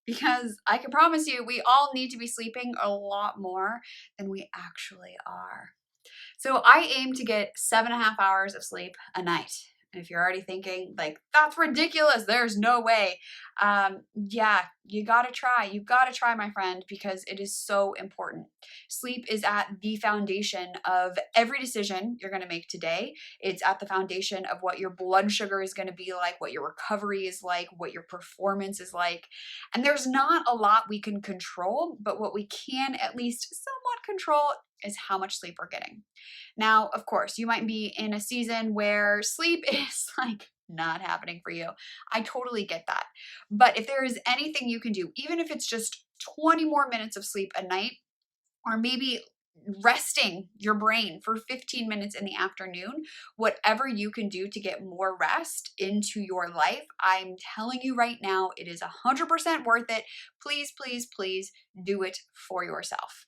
because I can promise you we all need to be sleeping a lot more than we actually are. So I aim to get 7.5 hours of sleep a night. And if you're already thinking like, that's ridiculous, there's no way. Yeah, you gotta try. You gotta try, my friend, because it is so important. Sleep is at the foundation of every decision you're gonna make today. It's at the foundation of what your blood sugar is gonna be like, what your recovery is like, what your performance is like. And there's not a lot we can control, but what we can at least somewhat control is how much sleep we're getting. Now, of course, you might be in a season where sleep is like not happening for you. I totally get that. But if there is anything you can do, even if it's just 20 more minutes of sleep a night, or maybe resting your brain for 15 minutes in the afternoon, whatever you can do to get more rest into your life, I'm telling you right now, it is 100% worth it. Please, please, please do it for yourself.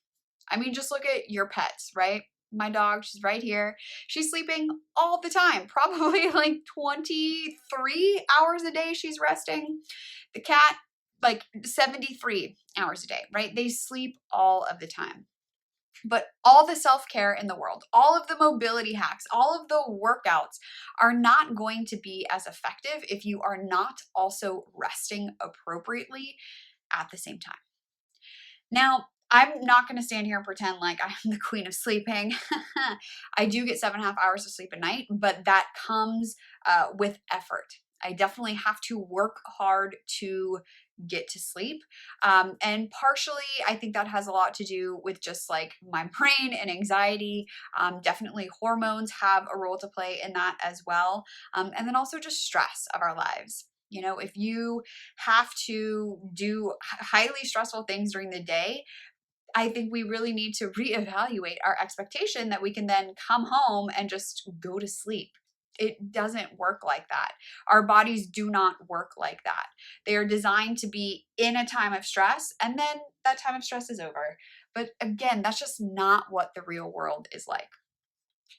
I mean, just look at your pets, right? My dog, she's right here. She's sleeping all the time, probably like 23 hours a day she's resting. The cat, like 73 hours a day, right? They sleep all of the time. But all the self-care in the world, all of the mobility hacks, all of the workouts are not going to be as effective if you are not also resting appropriately at the same time. Now, I'm not going to stand here and pretend like I'm the queen of sleeping. I do get 7.5 hours of sleep a night, but that comes with effort. I definitely have to work hard to get to sleep. And partially, I think that has a lot to do with just like my brain and anxiety. Definitely hormones have a role to play in that as well. And then also just stress of our lives. You know, if you have to do highly stressful things during the day, I think we really need to reevaluate our expectation that we can then come home and just go to sleep. It doesn't work like that. Our bodies do not work like that. They are designed to be in a time of stress, and then that time of stress is over. But again, that's just not what the real world is like.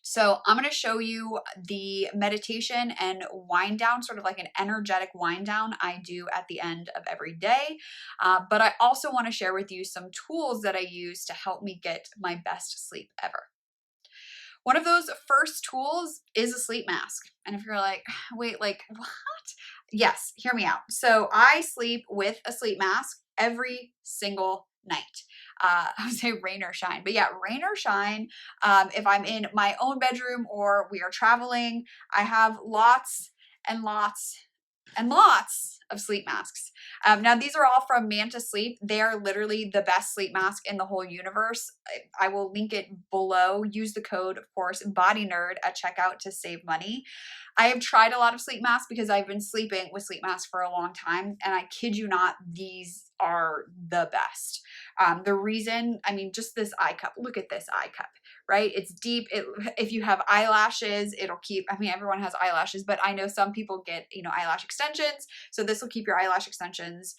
So I'm going to show you the meditation and wind down, sort of like an energetic wind down I do at the end of every day. But I also want to share with you some tools that I use to help me get my best sleep ever. One of those first tools is a sleep mask. And if you're like, wait, like what? Yes, hear me out. So I sleep with a sleep mask every single night. I would say rain or shine, but yeah, rain or shine. If I'm in my own bedroom or we are traveling, I have lots and lots and lots of sleep masks. Now, these are all from Manta Sleep. They are literally the best sleep mask in the whole universe. I will link it below. Use the code, of course, BODYNERD at checkout to save money. I have tried a lot of sleep masks because I've been sleeping with sleep masks for a long time, and I kid you not, these are the best. The reason, I mean, just this eye cup. Look at this eye cup, right? It's deep. If you have eyelashes, it'll keep, I mean, everyone has eyelashes, but I know some people get, eyelash extensions. So this will keep your eyelash extensions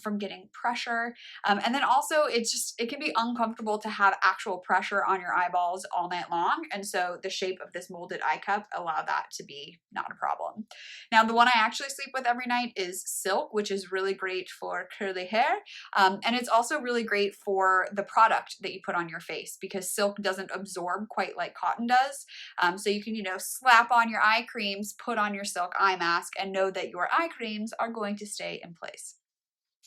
from getting pressure. And then also it can be uncomfortable to have actual pressure on your eyeballs all night long. And so the shape of this molded eye cup allow that to be not a problem. Now, the one I actually sleep with every night is silk, which is really great for curly hair. And it's also really great for the product that you put on your face because silk doesn't absorb quite like cotton does. So you can, slap on your eye creams, put on your silk eye mask, and know that your eye creams are going to stay in place.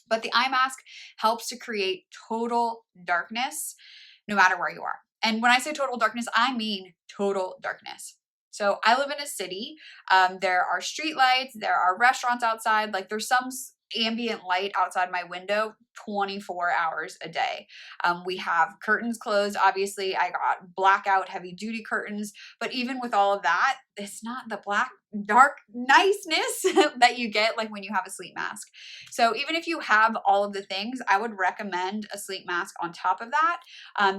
But the eye mask helps to create total darkness no matter where you are. And when I say total darkness, I mean total darkness. So I live in a city. There are street lights, there are restaurants outside, like there's some ambient light outside my window 24 hours a day. We have curtains closed. Obviously, I got blackout heavy duty curtains, but even with all of that, it's not the black dark niceness that you get like when you have a sleep mask. So even if you have all of the things, I would recommend a sleep mask on top of that,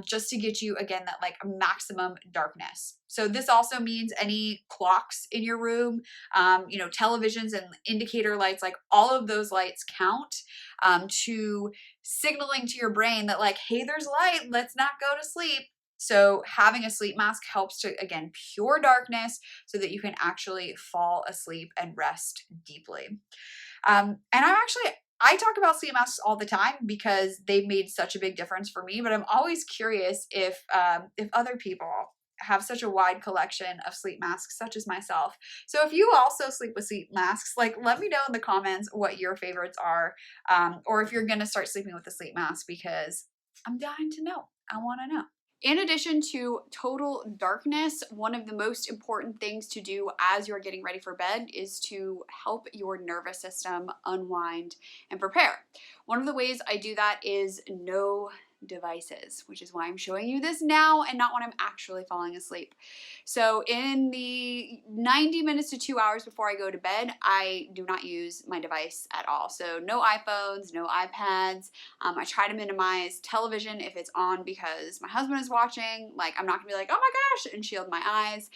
just to get you, again, that like maximum darkness. So this also means any clocks in your room, televisions and indicator lights, like all of those lights count to signaling to your brain that like, hey, there's light, let's not go to sleep. So having a sleep mask helps to, again, pure darkness so that you can actually fall asleep and rest deeply. And I talk about sleep masks all the time because they've made such a big difference for me, but I'm always curious if other people have such a wide collection of sleep masks, such as myself. So if you also sleep with sleep masks, like let me know in the comments what your favorites are, or if you're gonna start sleeping with a sleep mask, because I'm dying to know. I want to know. In addition to total darkness, one of the most important things to do as you're getting ready for bed is to help your nervous system unwind and prepare. One of the ways I do that is no devices, which is why I'm showing you this now and not when I'm actually falling asleep. So in the 90 minutes to 2 hours before I go to bed, I do not use my device at all. So no iPhones, no iPads. I try to minimize television if it's on because my husband is watching. Like, I'm not gonna be like, oh my gosh, and shield my eyes.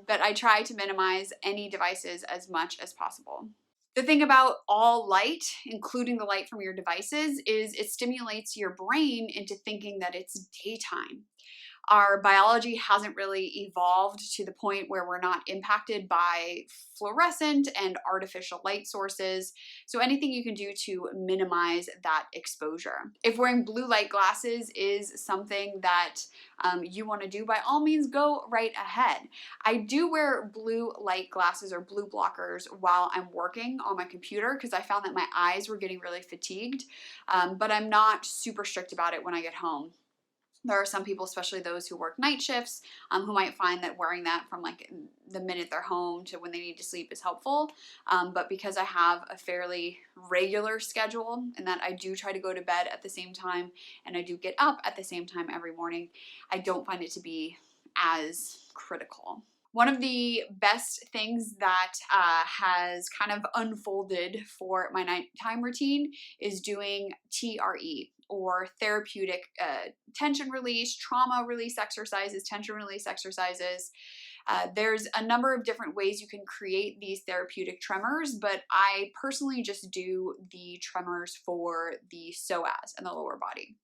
But I try to minimize any devices as much as possible. The thing about all light, including the light from your devices, is it stimulates your brain into thinking that it's daytime. Our biology hasn't really evolved to the point where we're not impacted by fluorescent and artificial light sources. So anything you can do to minimize that exposure. If wearing blue light glasses is something that you want to do, by all means, go right ahead. I do wear blue light glasses or blue blockers while I'm working on my computer because I found that my eyes were getting really fatigued, but I'm not super strict about it when I get home. There are some people, especially those who work night shifts, who might find that wearing that from like the minute they're home to when they need to sleep is helpful. But because I have a fairly regular schedule and that I do try to go to bed at the same time and I do get up at the same time every morning, I don't find it to be as critical. One of the best things that has kind of unfolded for my nighttime routine is doing TRE, or therapeutic tension release, trauma release exercises, tension release exercises. There's a number of different ways you can create these therapeutic tremors, but I personally just do the tremors for the psoas and the lower body.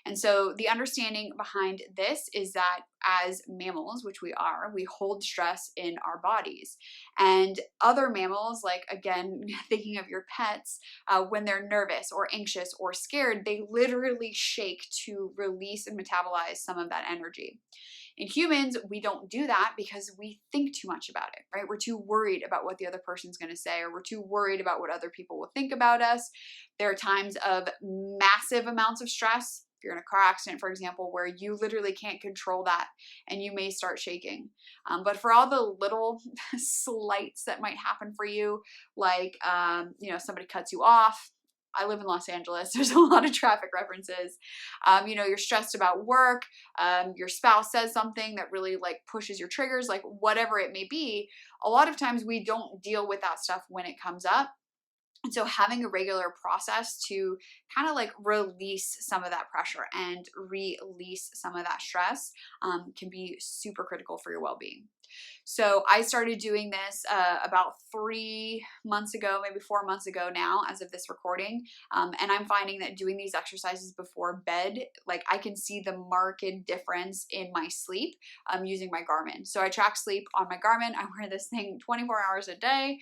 And so the understanding behind this is that as mammals, which we are, we hold stress in our bodies. And other mammals, like again, thinking of your pets, when they're nervous or anxious or scared, they literally shake to release and metabolize some of that energy. In humans, we don't do that because we think too much about it, right? We're too worried about what the other person's going to say, or we're too worried about what other people will think about us. There are times of massive amounts of stress. If you're in a car accident, for example, where you literally can't control that and you may start shaking. But for all the little slights that might happen for you, like, somebody cuts you off. I live in Los Angeles. There's a lot of traffic references. You're stressed about work. Your spouse says something that really like pushes your triggers, like whatever it may be. A lot of times we don't deal with that stuff when it comes up. And so having a regular process to kind of like release some of that pressure and release some of that stress can be super critical for your well-being. So I started doing this about 3 months ago, maybe 4 months ago now, as of this recording. And I'm finding that doing these exercises before bed, like I can see the marked difference in my sleep using my Garmin. So I track sleep on my Garmin. I wear this thing 24 hours a day.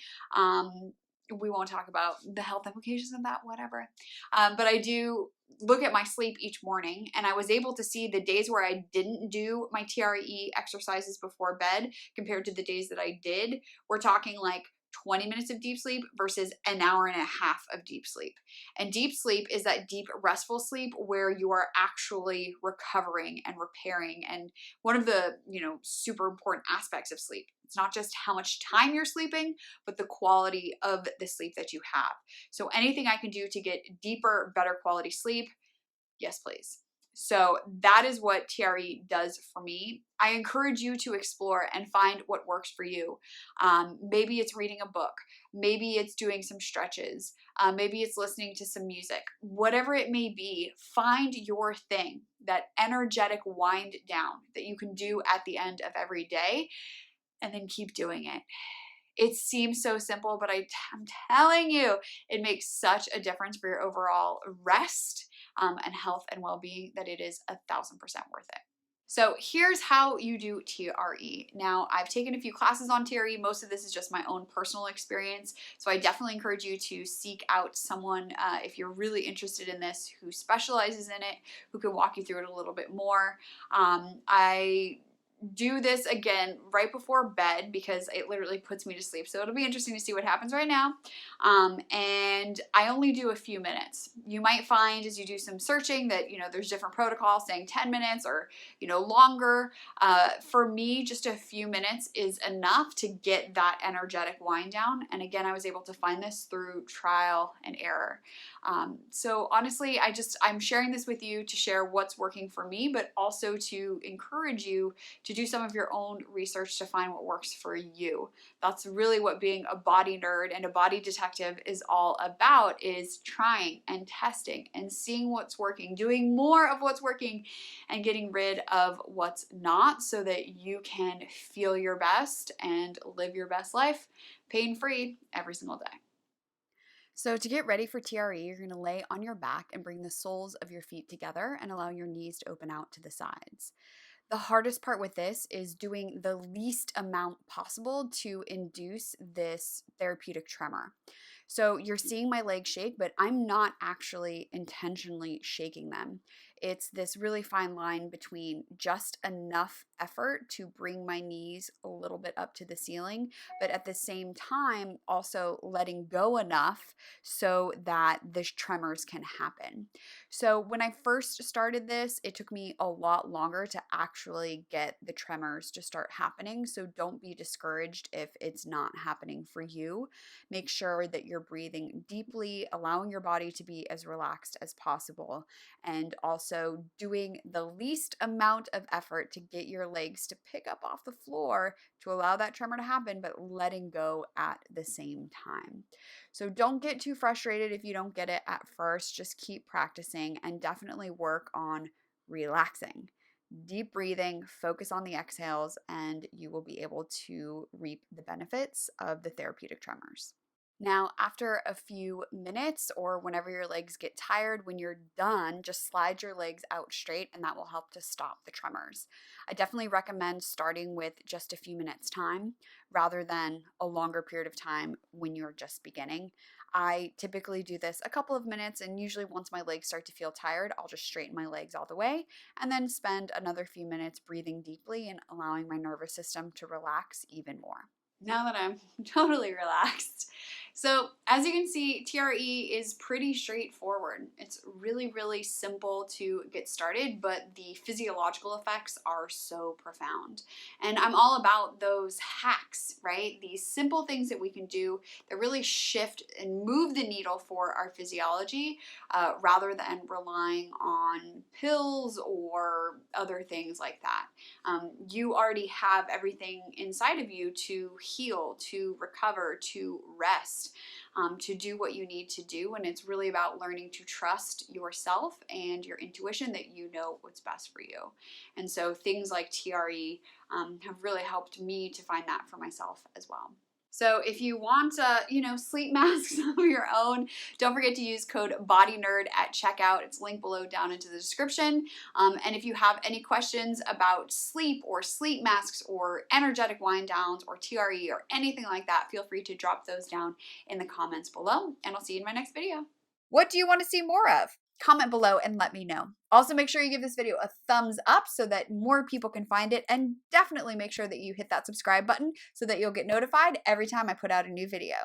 We won't talk about the health implications of that, whatever. But I do look at my sleep each morning, and I was able to see the days where I didn't do my TRE exercises before bed compared to the days that I did. We're talking like 20 minutes of deep sleep versus an hour and a half of deep sleep. And deep sleep is that deep restful sleep where you are actually recovering and repairing. And one of the, super important aspects of sleep, it's not just how much time you're sleeping, but the quality of the sleep that you have. So anything I can do to get deeper, better quality sleep, yes, please. So that is what TRE does for me. I encourage you to explore and find what works for you. Maybe it's reading a book. Maybe it's doing some stretches. Maybe it's listening to some music. Whatever it may be, find your thing, that energetic wind down that you can do at the end of every day, and then keep doing it. It seems so simple, but I'm telling you, it makes such a difference for your overall rest and health and well-being that it is 1,000% worth it. So here's how you do TRE. Now, I've taken a few classes on TRE. Most of this is just my own personal experience. So I definitely encourage you to seek out someone if you're really interested in this who specializes in it, who can walk you through it a little bit more. I do this again right before bed because it literally puts me to sleep. So it'll be interesting to see what happens right now. And I only do a few minutes. You might find as you do some searching that, there's different protocols saying 10 minutes or, longer. For me, just a few minutes is enough to get that energetic wind down. And again, I was able to find this through trial and error. So honestly, I'm sharing this with you to share what's working for me, but also to encourage you to do some of your own research to find what works for you. That's really what being a body nerd and a body detective is all about, is trying and testing and seeing what's working, doing more of what's working and getting rid of what's not so that you can feel your best and live your best life pain-free every single day. So to get ready for TRE, you're going to lay on your back and bring the soles of your feet together and allow your knees to open out to the sides. The hardest part with this is doing the least amount possible to induce this therapeutic tremor. So you're seeing my legs shake, but I'm not actually intentionally shaking them. It's this really fine line between just enough effort to bring my knees a little bit up to the ceiling, but at the same time also letting go enough so that the tremors can happen. So when I first started this, it took me a lot longer to actually get the tremors to start happening. So don't be discouraged if it's not happening for you. Make sure that you're breathing deeply, allowing your body to be as relaxed as possible, and also doing the least amount of effort to get your legs to pick up off the floor to allow that tremor to happen, but letting go at the same time. So don't get too frustrated if you don't get it at first. Just keep practicing and definitely work on relaxing. Deep breathing, focus on the exhales, and you will be able to reap the benefits of the therapeutic tremors. Now, after a few minutes or whenever your legs get tired, when you're done, just slide your legs out straight and that will help to stop the tremors. I definitely recommend starting with just a few minutes time rather than a longer period of time when you're just beginning. I typically do this a couple of minutes, and usually once my legs start to feel tired, I'll just straighten my legs all the way and then spend another few minutes breathing deeply and allowing my nervous system to relax even more. Now that I'm totally relaxed. So as you can see, TRE is pretty straightforward. It's really, really simple to get started, but the physiological effects are so profound. And I'm all about those hacks, right? These simple things that we can do that really shift and move the needle for our physiology rather than relying on pills or other things like that. You already have everything inside of you to heal, to recover, to rest, to do what you need to do. And it's really about learning to trust yourself and your intuition that you know what's best for you. And so things like TRE have really helped me to find that for myself as well. So if you want, sleep masks of your own, don't forget to use code BODYNERD at checkout. It's linked below down into the description. And if you have any questions about sleep or sleep masks or energetic wind downs or TRE or anything like that, feel free to drop those down in the comments below, and I'll see you in my next video. What do you want to see more of? Comment below and let me know. Also, make sure you give this video a thumbs up so that more people can find it, and definitely make sure that you hit that subscribe button so that you'll get notified every time I put out a new video.